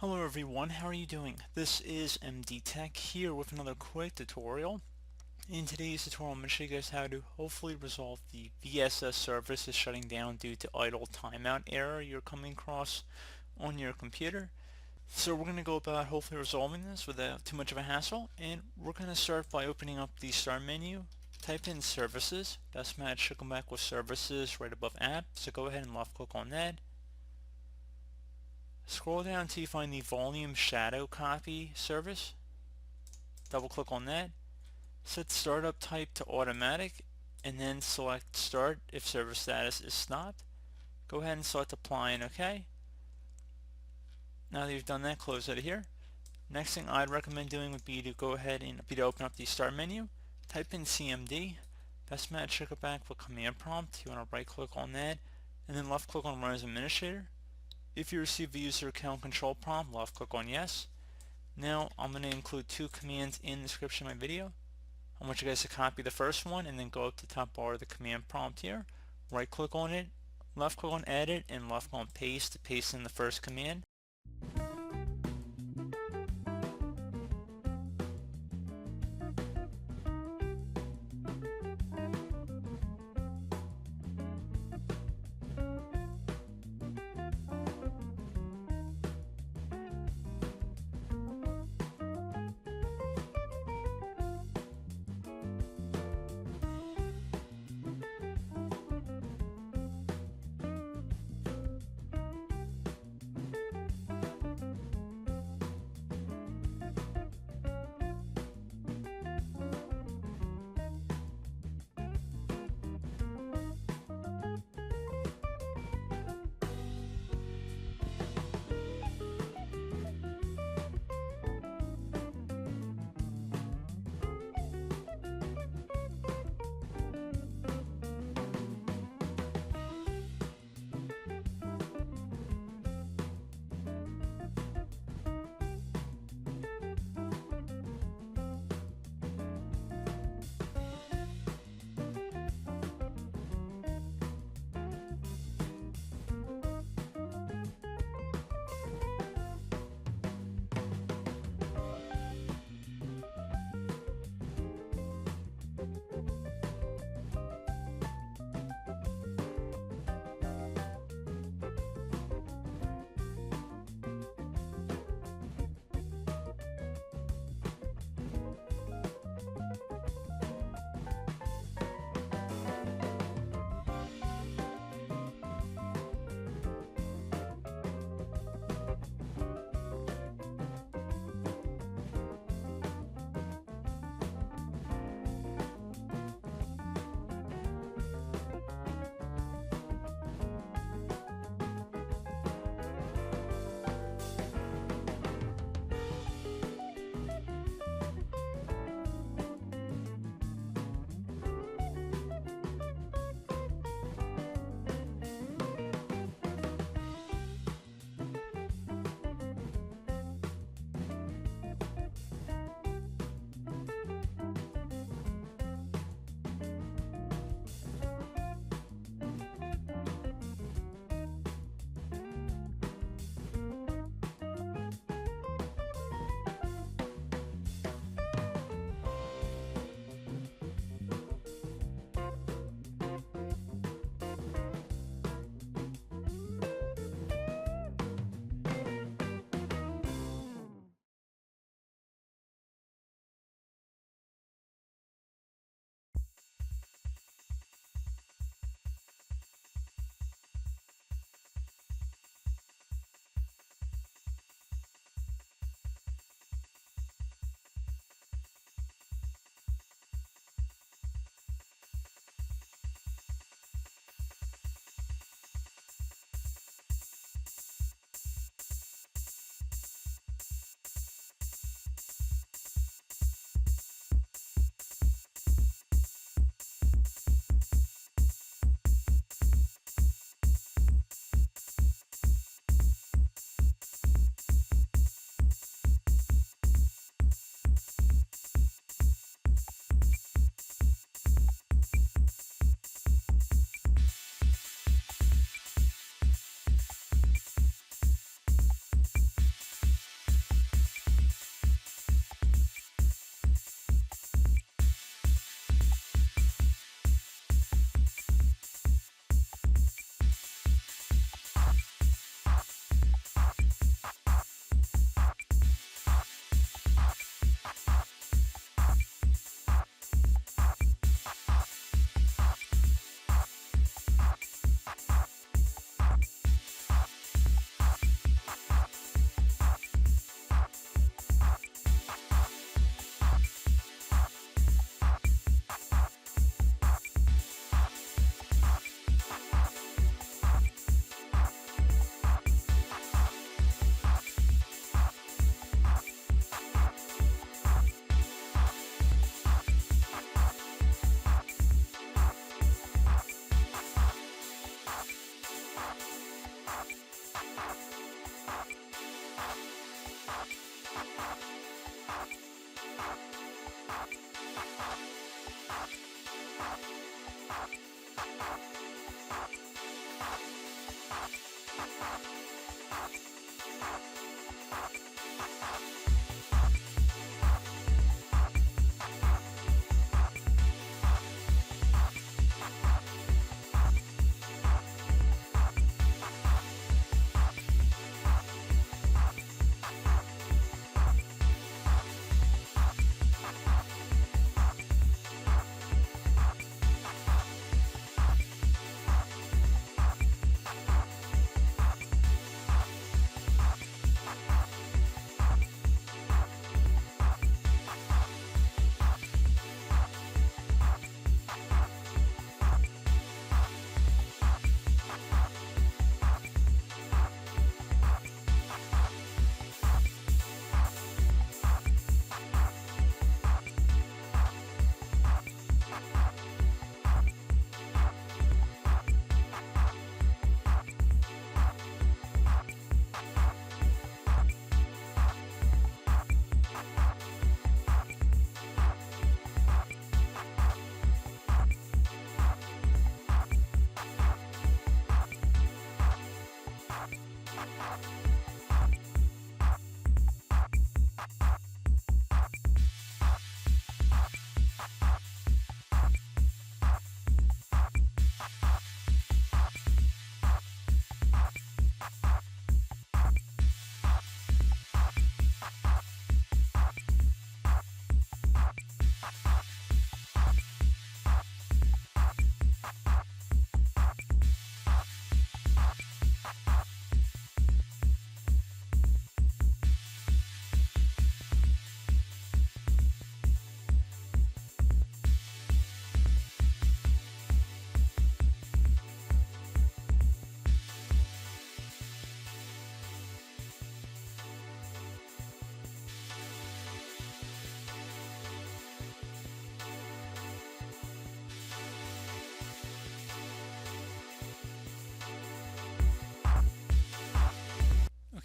Hello everyone, how are you doing? This is MD Tech here with another quick tutorial. In today's tutorial, I'm going to show you guys how to hopefully resolve the VSS service is shutting down due to idle timeout error you're coming across on your computer. So we're going to go about hopefully resolving this without too much of a hassle, and we're going to start by opening up the start menu. Type in services. Best match should come back with services right above app, so go ahead and left click on that. Scroll down until you find the volume shadow copy service. Double click on that. Set startup type to automatic and then select start if service status is stopped. Go ahead and select apply and OK. Now that you've done that, close out of here. Next thing I'd recommend doing would be to go ahead and open up the start menu. Type in CMD. Best match should go back with command prompt. You want to right click on that and then left click on run as administrator. If you receive the user account control prompt, left click on yes. Now I'm going to include two commands in the description of my video. I want you guys to copy the first one and then go up to the top bar of the command prompt here. Right click on it, left click on edit, and left click on paste to paste in the first command.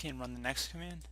Okay, and run the next command.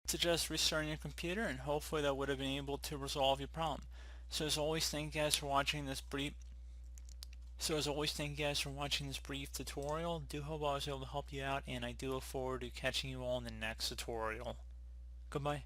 Suggest restarting your computer, and hopefully that would have been able to resolve your problem. So as always, thank you guys for watching this brief tutorial. Do hope I was able to help you out, and I do look forward to catching you all in the next tutorial. Goodbye.